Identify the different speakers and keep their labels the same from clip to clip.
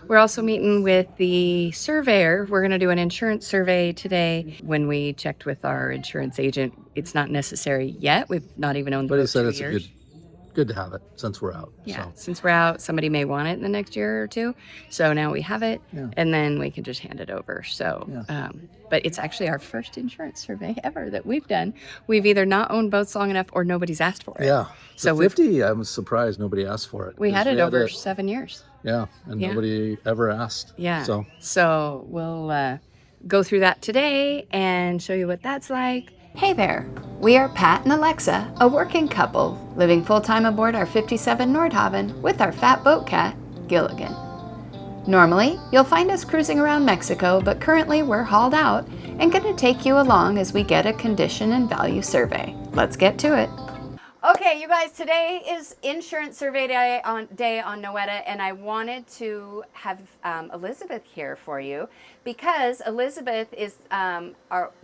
Speaker 1: We're also meeting with the surveyor. We're going to do an insurance survey today. When we checked with our insurance agent, it's not necessary yet. We've not even owned the
Speaker 2: But he
Speaker 1: boat
Speaker 2: said
Speaker 1: 2
Speaker 2: it's a
Speaker 1: years.
Speaker 2: good to have it since we're out.
Speaker 1: Yeah,
Speaker 2: So
Speaker 1: since we're out, somebody may want it in the next year or two. So now we have it,
Speaker 2: yeah,
Speaker 1: and then we can just hand it over. So,
Speaker 2: yeah.
Speaker 1: but it's actually our first insurance survey ever that we've done. We've either not owned boats long enough or nobody's asked for it.
Speaker 2: Yeah.
Speaker 1: So
Speaker 2: the 50, I was surprised nobody asked for it.
Speaker 1: we
Speaker 2: 'cause
Speaker 1: had it over 7 years.
Speaker 2: Yeah, and
Speaker 1: Yeah.
Speaker 2: nobody ever asked.
Speaker 1: Yeah.
Speaker 2: So
Speaker 1: So we'll go through that today and show you what that's like. Hey there. We are Pat and Alexa, a working couple living full-time aboard our 57 Nordhavn with our fat boat cat, Gilligan. Normally, you'll find us cruising around Mexico, but currently we're hauled out and going to take you along as we get a condition and value survey. Let's get to it. Okay, you guys, today is insurance survey day on Noeta, and I wanted to have Elizabeth here for you because Elizabeth is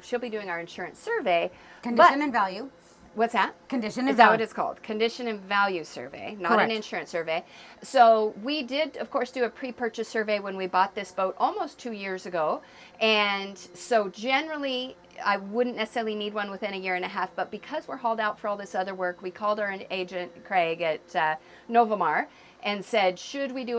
Speaker 1: she'll be doing our insurance survey.
Speaker 3: Condition and value.
Speaker 1: What's that?
Speaker 3: Condition and
Speaker 1: Is that
Speaker 3: value.
Speaker 1: what it's called? Condition and value survey, not
Speaker 3: Correct.
Speaker 1: an insurance survey. So we did, of course, do a pre-purchase survey when we bought this boat almost 2 years ago. And so generally, I wouldn't necessarily need one within a year and a half, but because we're hauled out for all this other work, we called our agent, Craig, at Novamar and said, should we do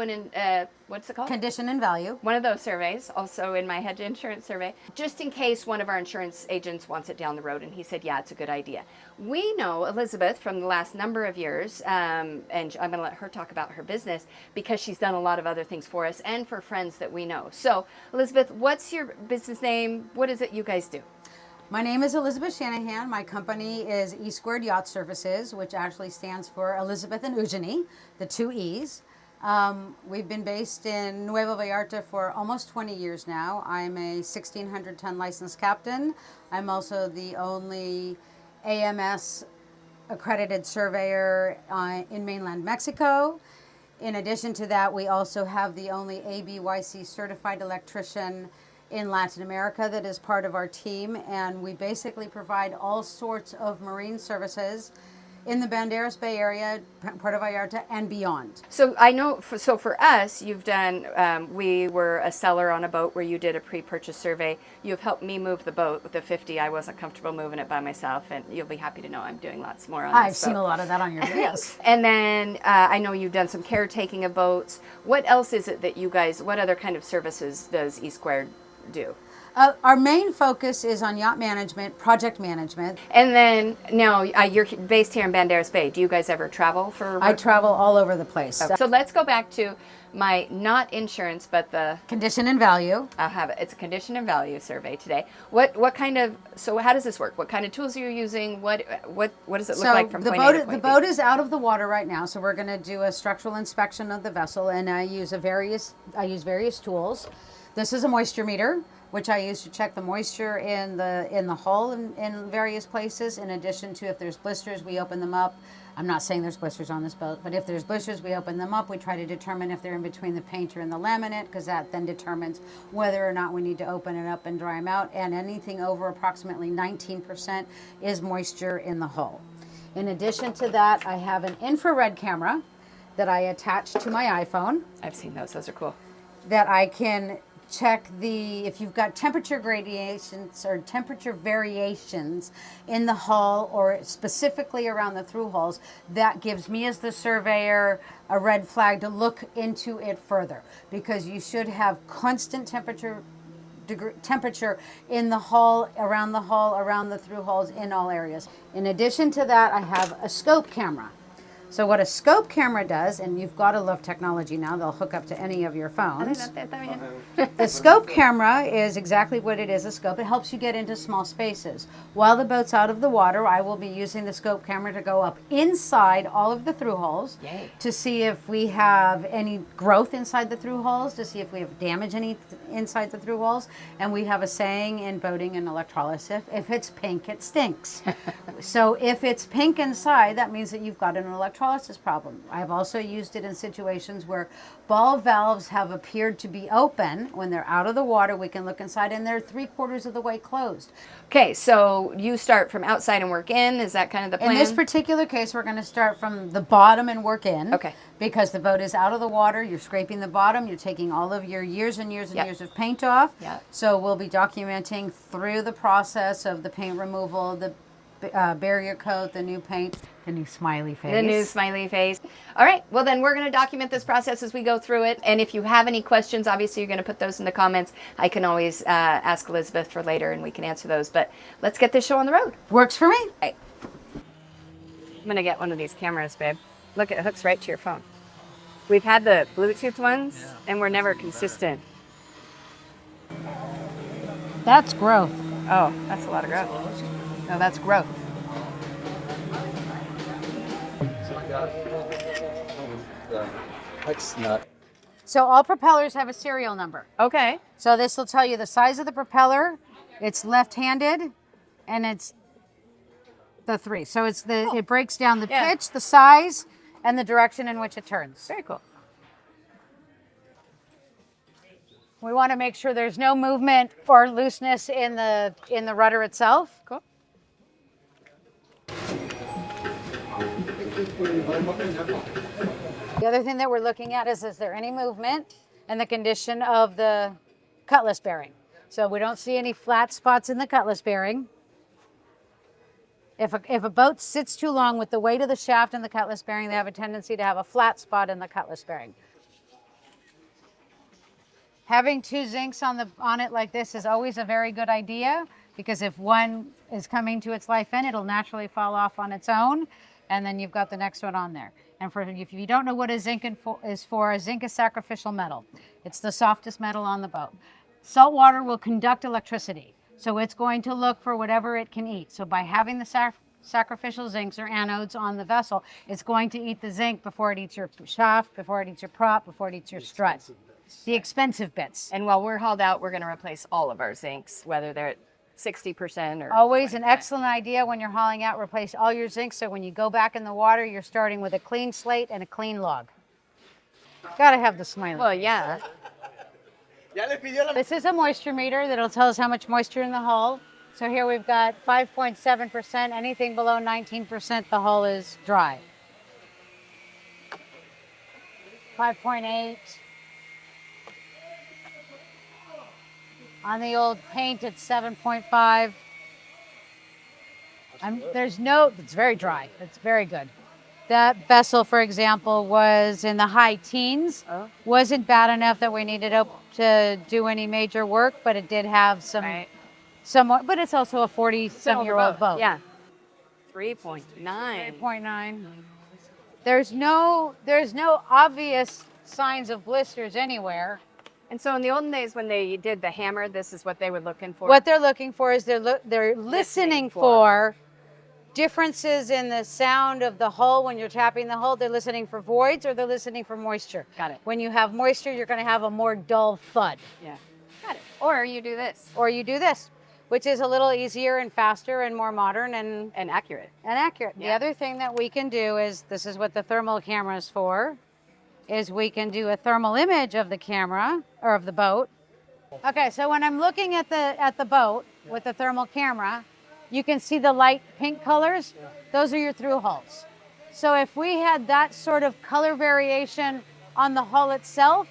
Speaker 1: what's it called?
Speaker 3: Condition and value.
Speaker 1: One of those surveys, also in my head insurance survey, just in case one of our insurance agents wants it down the road. And he said, yeah, it's a good idea. We know Elizabeth from the last number of years, and I'm going to let her talk about her business because she's done a lot of other things for us and for friends that we know. So, Elizabeth, what's your business name? What is it you guys do?
Speaker 3: My name is Elizabeth Shanahan. My company is E Squared Yacht Services, which actually stands for Elizabeth and Eugenie, the two E's. We've been based in Nueva Vallarta for almost 20 years now. I'm a 1,600-ton licensed captain. I'm also the only AMS accredited surveyor in mainland Mexico. In addition to that, we also have the only ABYC certified electrician in Latin America that is part of our team, and we basically provide all sorts of marine services in the Banderas Bay area, part of Vallarta, and beyond.
Speaker 1: So I know, for us, you've done, we were a seller on a boat where you did a pre-purchase survey. You've helped me move the boat with the 50. I wasn't comfortable moving it by myself, and you'll be happy to know I'm doing lots more on
Speaker 3: I've
Speaker 1: this
Speaker 3: seen
Speaker 1: boat.
Speaker 3: a lot of that on your videos.
Speaker 1: And then I know you've done some caretaking of boats. What else is it that you guys, what other kind of services does E Squared do?
Speaker 3: Our main focus is on yacht management, project management.
Speaker 1: And then now you're based here in Banderas Bay. Do you guys ever travel for work?
Speaker 3: I travel all over the place.
Speaker 1: Okay. So let's go back to my not insurance, but the
Speaker 3: Condition and value.
Speaker 1: I'll have it. It's a condition and value survey today. What kind of, so how does this work? What kind of tools are you using? What does it look like from point A to point B?
Speaker 3: The boat is out of the water right now, so we're going to do a structural inspection of the vessel, and I use various tools. This is a moisture meter, which I use to check the moisture in the hull in various places. In addition to if there's blisters, we open them up. I'm not saying there's blisters on this boat, but if there's blisters, we open them up. We try to determine if they're in between the painter and the laminate, because that then determines whether or not we need to open it up and dry them out. And anything over approximately 19% is moisture in the hull. In addition to that, I have an infrared camera that I attach to my iPhone.
Speaker 1: I've seen those. Those are cool.
Speaker 3: That I can check if you've got temperature gradations or temperature variations in the hull or specifically around the through hulls, that gives me as the surveyor a red flag to look into it further, because you should have constant temperature in the hull, around the through hulls, in all areas. In addition to that, I have a scope camera. So what a scope camera does, and you've got to love technology now, they'll hook up to any of your phones. The scope camera is exactly what it is, a scope. It helps you get into small spaces. While the boat's out of the water, I will be using the scope camera to go up inside all of the through hulls to see if we have any growth inside the through hulls, to see if we have damage inside the through hulls. And we have a saying in boating and electrolysis, if it's pink, it stinks. So if it's pink inside, that means that you've got an electrolysis electrolysis problem. I've also used it in situations where ball valves have appeared to be open. When they're out of the water, we can look inside and they're 3/4 of the way closed.
Speaker 1: Okay, so you start from outside and work in. Is that kind of the plan?
Speaker 3: In this particular case, we're going to start from the bottom and work in.
Speaker 1: Okay.
Speaker 3: Because the boat is out of the water, you're scraping the bottom, you're taking all of your years and years and
Speaker 1: Yep.
Speaker 3: years of paint off.
Speaker 1: Yep.
Speaker 3: So we'll be documenting through the process of the paint removal, the barrier coat, the new paint, the new smiley face.
Speaker 1: The new smiley face. All right. Well, then we're going to document this process as we go through it. And if you have any questions, obviously you're going to put those in the comments. I can always ask Elizabeth for later and we can answer those. But let's get this show on the road.
Speaker 3: Works for me.
Speaker 1: Hey. I'm going to get one of these cameras, babe. Look, it hooks right to your phone. We've had the Bluetooth ones and we're never consistent.
Speaker 3: That's growth.
Speaker 1: Oh, that's a lot of growth. No, that's growth.
Speaker 2: Hex nut.
Speaker 3: So all propellers have a serial number.
Speaker 1: Okay.
Speaker 3: So this will tell you the size of the propeller, it's left-handed, and it's the 3. So it's it breaks down the pitch, the size, and the direction in which it turns.
Speaker 1: Very cool.
Speaker 3: We want to make sure there's no movement or looseness in the rudder itself.
Speaker 1: Cool.
Speaker 3: The other thing that we're looking at is there any movement and the condition of the cutlass bearing. So we don't see any flat spots in the cutlass bearing. If a boat sits too long with the weight of the shaft and the cutlass bearing, they have a tendency to have a flat spot in the cutlass bearing. Having 2 zincs on it like this is always a very good idea, because if one is coming to its life end, it'll naturally fall off on its own, and then you've got the next one on there. And if you don't know what a zinc is for, a zinc is sacrificial metal. It's the softest metal on the boat. Salt water will conduct electricity, so it's going to look for whatever it can eat. So by having the sacrificial zincs or anodes on the vessel, it's going to eat the zinc before it eats your shaft, before it eats your prop, before it eats your strut. The expensive bits.
Speaker 1: And while we're hauled out, we're going to replace all of our zincs, whether they're at 60% or...
Speaker 3: Always an excellent idea when you're hauling out, replace all your zinc, so when you go back in the water, you're starting with a clean slate and a clean log. Gotta have the smiley.
Speaker 1: Well, yeah.
Speaker 3: This is a moisture meter that'll tell us how much moisture in the hull. So here we've got 5.7%. Anything below 19%, the hull is dry. 5.8. On the old paint, it's 7.5. It's very dry. It's very good. That vessel, for example, was in the high teens.
Speaker 1: Oh.
Speaker 3: Wasn't bad enough that we needed to do any major work, but it did have somewhat, but it's also a 40-some-year-old boat.
Speaker 1: Yeah. 3.9.
Speaker 3: 3.9. There's no obvious signs of blisters anywhere.
Speaker 1: And so in the olden days when they did the hammer, this is what they were looking for?
Speaker 3: What they're looking for is they're listening for differences in the sound of the hull when you're tapping the hull. They're listening for voids or they're listening for moisture.
Speaker 1: Got it.
Speaker 3: When you have moisture, you're going to have a more dull thud.
Speaker 1: Yeah. Got it. Or you do this.
Speaker 3: Or you do this, which is a little easier and faster and more modern and
Speaker 1: accurate.
Speaker 3: accurate.
Speaker 1: Yeah.
Speaker 3: The other thing that we can do is, this is what the thermal camera is for, is we can do a thermal image of the camera or of the boat. Okay, so when I'm looking at the boat with the thermal camera, you can see the light pink colors. Those are your through hulls. So if we had that sort of color variation on the hull itself,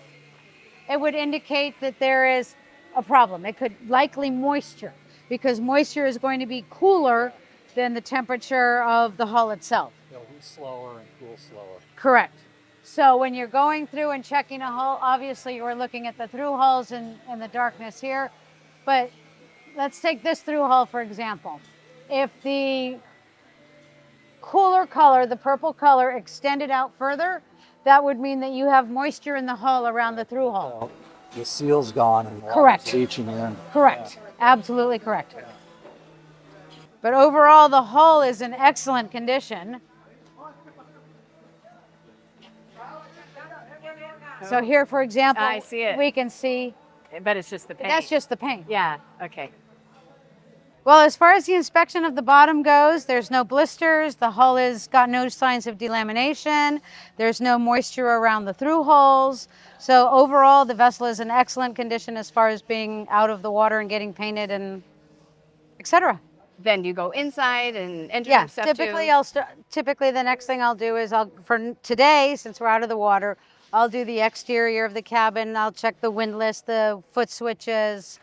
Speaker 3: it would indicate that there is a problem. It could likely moisture, because moisture is going to be cooler than the temperature of the hull itself.
Speaker 2: It'll heat slower and cool slower.
Speaker 3: Correct. So when you're going through and checking a hull, obviously you're looking at the through hulls in the darkness here. But let's take this through hull, for example. If the cooler color, the purple color, extended out further, that would mean that you have moisture in the hull around the through hull.
Speaker 2: Well, the seal's gone and
Speaker 3: Correct.
Speaker 2: leaching in.
Speaker 3: Correct. Absolutely correct. But overall, the hull is in excellent condition. So here, for example,
Speaker 1: I see it.
Speaker 3: we can see
Speaker 1: But it's just the paint.
Speaker 3: that's just the paint.
Speaker 1: Yeah, okay.
Speaker 3: Well, as far as the inspection of the bottom goes, there's no blisters. The hull has got no signs of delamination. There's no moisture around the through holes. So overall, the vessel is in excellent condition as far as being out of the water and getting painted and etc.
Speaker 1: Then you go inside and enter
Speaker 3: Yeah,
Speaker 1: stuff
Speaker 3: typically
Speaker 1: too.
Speaker 3: typically the next thing I'll do is for today, since we're out of the water, I'll do the exterior of the cabin. I'll check the windlass, the foot switches,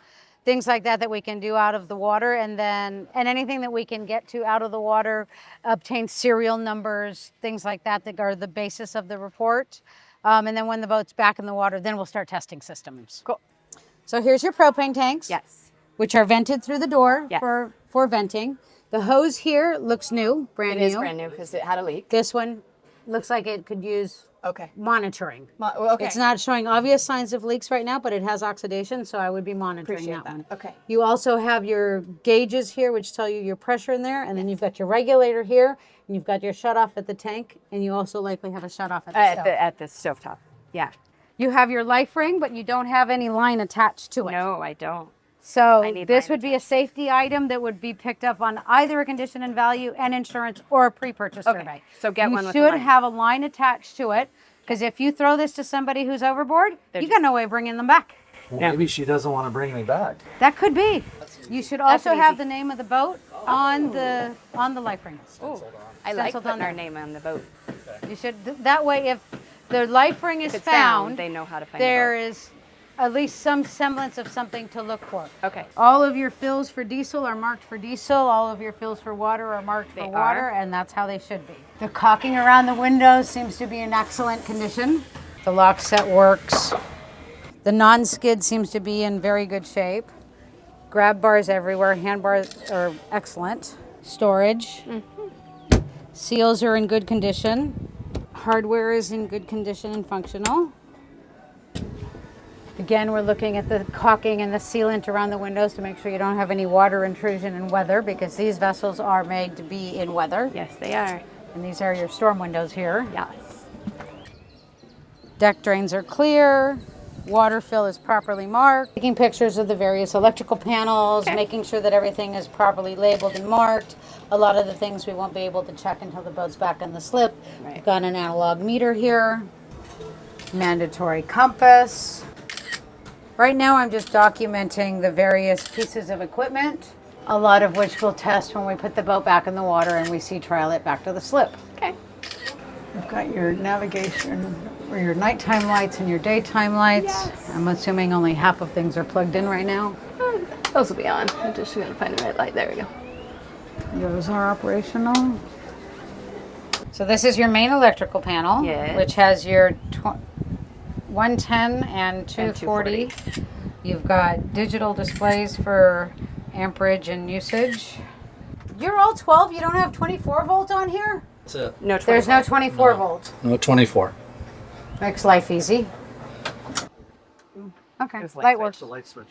Speaker 3: things like that we can do out of the water, and anything that we can get to out of the water, obtain serial numbers, things like that are the basis of the report. And then when the boat's back in the water, then we'll start testing systems.
Speaker 1: Cool.
Speaker 3: So here's your propane tanks.
Speaker 1: Yes.
Speaker 3: Which are vented through the door
Speaker 1: Yes.
Speaker 3: for venting. The hose here looks new, brand new.
Speaker 1: It is brand new because it had a leak.
Speaker 3: This one looks like it could use
Speaker 1: Okay.
Speaker 3: monitoring.
Speaker 1: Okay.
Speaker 3: It's not showing obvious signs of leaks right now, but it has oxidation, so I would be monitoring
Speaker 1: Appreciate
Speaker 3: that one.
Speaker 1: Okay.
Speaker 3: You also have your gauges here, which tell you your pressure in there, and then you've got your regulator here, and you've got your shutoff at the tank, and you also likely have a shutoff at the stove.
Speaker 1: At the stovetop. Yeah.
Speaker 3: You have your life ring, but you don't have any line attached to it.
Speaker 1: No, I don't.
Speaker 3: So
Speaker 1: need
Speaker 3: this
Speaker 1: line
Speaker 3: would be a safety item that would be picked up on either a condition and value and insurance or a pre-purchase
Speaker 1: Okay,
Speaker 3: survey.
Speaker 1: so get
Speaker 3: you
Speaker 1: one with a
Speaker 3: should
Speaker 1: line.
Speaker 3: have a line attached to it, because if you throw this to somebody who's overboard, you got no way of bringing them back.
Speaker 2: Well, maybe she doesn't want to bring me back.
Speaker 3: That could be. You should also
Speaker 1: easy.
Speaker 3: have the name of the boat on the life ring.
Speaker 1: Ooh, I like
Speaker 3: Stenciled
Speaker 1: putting
Speaker 3: on
Speaker 1: our
Speaker 3: there.
Speaker 1: name on the boat.
Speaker 3: You should. That way, if the life ring is
Speaker 1: If it's
Speaker 3: found,
Speaker 1: they know how to find
Speaker 3: there
Speaker 1: the boat.
Speaker 3: is at least some semblance of something to look for.
Speaker 1: Okay.
Speaker 3: All of your fills for diesel are marked for diesel. All of your fills for water are marked
Speaker 1: They
Speaker 3: for water,
Speaker 1: are?
Speaker 3: and that's how they should be. The caulking around the windows seems to be in excellent condition. The lock set works. The non-skid seems to be in very good shape. Grab bars everywhere. Hand bars are excellent. Storage. Seals are in good condition. Hardware is in good condition and functional. Again, we're looking at the caulking and the sealant around the windows to make sure you don't have any water intrusion in weather, because these vessels are made to be in weather.
Speaker 1: Yes, they are.
Speaker 3: And these are your storm windows here.
Speaker 1: Yes.
Speaker 3: Deck drains are clear. Water fill is properly marked. Taking pictures of the various electrical panels, making sure that everything is properly labeled and marked. A lot of the things we won't be able to check until the boat's back in the slip.
Speaker 1: Right.
Speaker 3: We've got an analog meter here. Mandatory compass. Right now I'm just documenting the various pieces of equipment, a lot of which we'll test when we put the boat back in the water and we sea trial it back to the slip.
Speaker 1: Okay.
Speaker 3: You've got your navigation, or your nighttime lights and your daytime lights.
Speaker 1: Yes.
Speaker 3: I'm assuming only half of things are plugged in right now.
Speaker 1: Those will be on. I'm just going to find the right light. There we go.
Speaker 3: Those are operational. So this is your main electrical panel,
Speaker 1: Yes.
Speaker 3: which has your 110 and 240. You've got digital displays for amperage and usage. You're all 12? You don't have 24 volt on here?
Speaker 2: That's it.
Speaker 1: No,
Speaker 3: There's no
Speaker 1: 25.
Speaker 3: 24 volt.
Speaker 2: No, 24.
Speaker 3: Makes life easy. Okay,
Speaker 1: There's
Speaker 3: light
Speaker 1: light
Speaker 3: works.
Speaker 2: The light switch.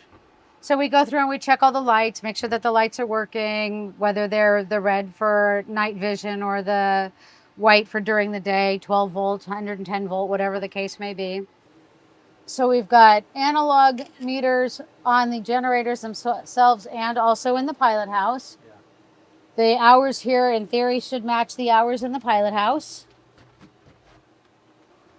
Speaker 3: So we go through and we check all the lights, make sure that the lights are working, whether they're the red for night vision or the white for during the day, 12 volt, 110 volt, whatever the case may be. So we've got analog meters on the generators themselves and also in the pilot house. The hours here in theory should match the hours in the pilot house.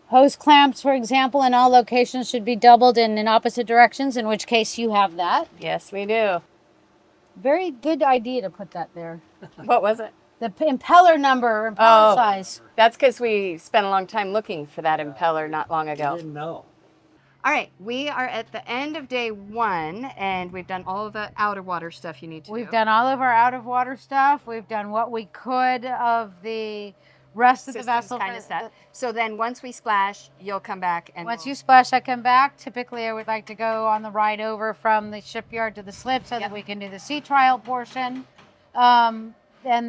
Speaker 3: Hose clamps, for example, in all locations should be doubled in opposite directions, in which case you have that.
Speaker 1: Yes, we do.
Speaker 3: Very good idea to put that there.
Speaker 1: What was it?
Speaker 3: The impeller number, impeller size.
Speaker 1: That's because we spent a long time looking for that impeller not long
Speaker 2: I
Speaker 1: ago.
Speaker 2: didn't know.
Speaker 1: All right, we are at the end of day 1, and we've done all of the outer water stuff you need to do.
Speaker 3: We've done all of our out of water stuff. We've done what we could of the rest of the vessel.
Speaker 1: kind of stuff. So then once we splash, you'll come back and
Speaker 3: Once you splash, I come back. Typically, I would like to go on the ride over from the shipyard to the slip so that we can do the sea trial portion. And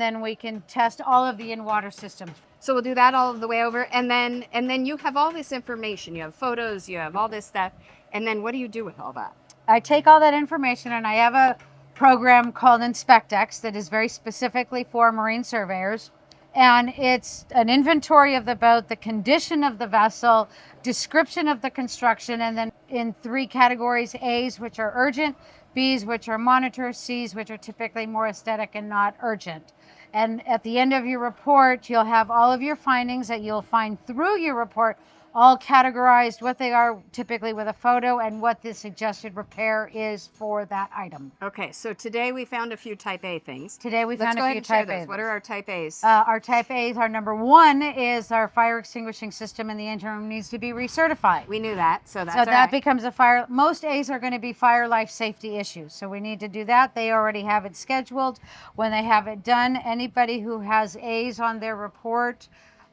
Speaker 3: then we can test all of the in-water systems.
Speaker 1: So we'll do that all the way over, and then you have all this information. You have photos, you have all this stuff, and then what do you do with all that?
Speaker 3: I take all that information and I have a program called InspectX that is very specifically for marine surveyors. And it's an inventory of the boat, the condition of the vessel, description of the construction, and then in 3 categories: A's, which are urgent; B's, which are monitor; C's, which are typically more aesthetic and not urgent. And at the end of your report, you'll have all of your findings that you'll find through your report, all categorized, what they are typically with a photo, and what the suggested repair is for that item.
Speaker 1: Okay, so today we found a few type A things.
Speaker 3: Today we found a few type A's.
Speaker 1: What are our type A's?
Speaker 3: Our type A's, our number 1 is our fire extinguishing system in the engine room needs to be recertified.
Speaker 1: We knew that, so that's
Speaker 3: So
Speaker 1: all
Speaker 3: that
Speaker 1: right.
Speaker 3: becomes a fire. Most A's are going to be fire life safety issues. So we need to do that. They already have it scheduled. When they have it done, anybody who has A's on their report,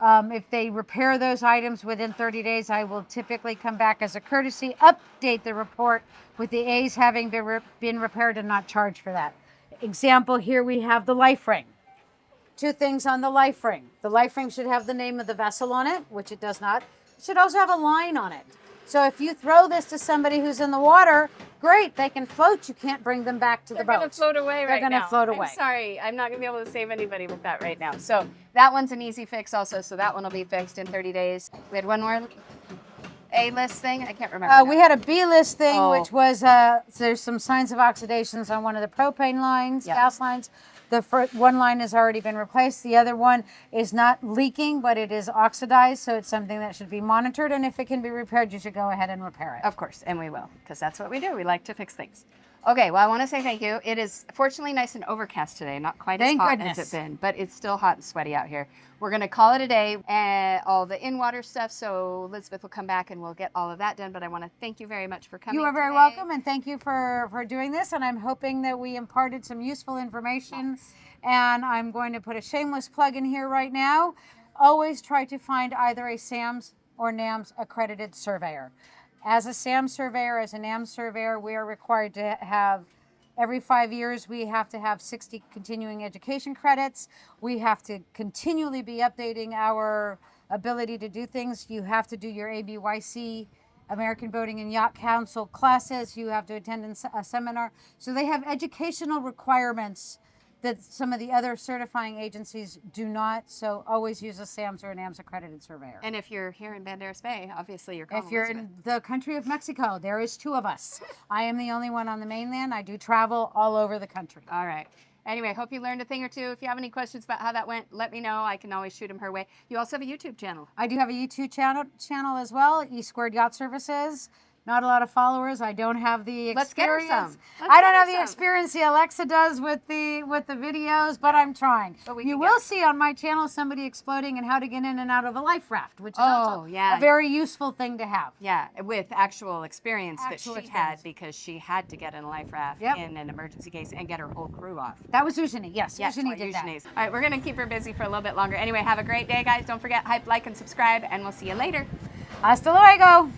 Speaker 3: if they repair those items within 30 days, I will typically come back as a courtesy, update the report with the A's having been repaired and not charge for that. Example, here we have the life ring. 2 things on the life ring. The life ring should have the name of the vessel on it, which it does not. It should also have a line on it. So if you throw this to somebody who's in the water, great, they can float. You can't bring them back to the boat.
Speaker 1: They're going to float away right now.
Speaker 3: They're going to float away.
Speaker 1: I'm sorry, I'm not going to be able to save anybody with that right now. So that one's an easy fix also, so that one will be fixed in 30 days. We had one more A-list thing? I can't remember.
Speaker 3: We had a B-list thing,
Speaker 1: Oh.
Speaker 3: which was there's some signs of oxidations on one of the propane lines,
Speaker 1: Yep.
Speaker 3: gas lines. The one line has already been replaced. The other one is not leaking, but it is oxidized, so it's something that should be monitored. And if it can be repaired, you should go ahead and repair it.
Speaker 1: Of course, and we will, because that's what we do. We like to fix things. Okay, well, I want to say thank you. It is fortunately nice and overcast today, not quite
Speaker 3: Thank
Speaker 1: as hot
Speaker 3: goodness.
Speaker 1: as it's been, but it's still hot and sweaty out here. We're going to call it a day, all the in-water stuff, so Elizabeth will come back and we'll get all of that done, but I want to thank you very much for coming
Speaker 3: You are very
Speaker 1: today.
Speaker 3: welcome, and thank you for doing this. And I'm hoping that we imparted some useful information. And I'm going to put a shameless plug in here right now. Always try to find either a SAMS or NAMS accredited surveyor. As a SAMS surveyor, as a NAMS surveyor, we are required to have, every 5 years, we have to have 60 continuing education credits. We have to continually be updating our ability to do things. You have to do your ABYC, American Boating and Yacht Council classes. You have to attend a seminar. So they have educational requirements that some of the other certifying agencies do not. So always use a SAMS or a NAMS accredited surveyor.
Speaker 1: And if you're here in Banderas Bay, obviously you're calling
Speaker 3: If you're
Speaker 1: Elizabeth.
Speaker 3: in the country of Mexico, there is 2 of us. I am the only one on the mainland. I do travel all over the country.
Speaker 1: All right. Anyway, I hope you learned a thing or two. If you have any questions about how that went, let me know. I can always shoot them her way. You also have a YouTube channel.
Speaker 3: I do have a YouTube channel as well, E² Yacht Services. Not a lot of followers. I don't have the experience.
Speaker 1: Let's get her some.
Speaker 3: I don't have the experience the Alexa does with the videos, but I'm trying.
Speaker 1: But
Speaker 3: You will see on my channel somebody exploding and how to get in and out of a life raft, which is also
Speaker 1: yeah.
Speaker 3: a very useful thing to have.
Speaker 1: Yeah, with actual experience that
Speaker 3: Actual
Speaker 1: she
Speaker 3: experience.
Speaker 1: had because she had to get in a life raft
Speaker 3: Yep.
Speaker 1: in an emergency case and get her whole crew off.
Speaker 3: That was Eugenie. Yes,
Speaker 1: Yes,
Speaker 3: Eugenie did that.
Speaker 1: All right, we're going to keep her busy for a little bit longer. Anyway, have a great day, guys. Don't forget, hype, like, and subscribe, and we'll see you later.
Speaker 3: Hasta luego.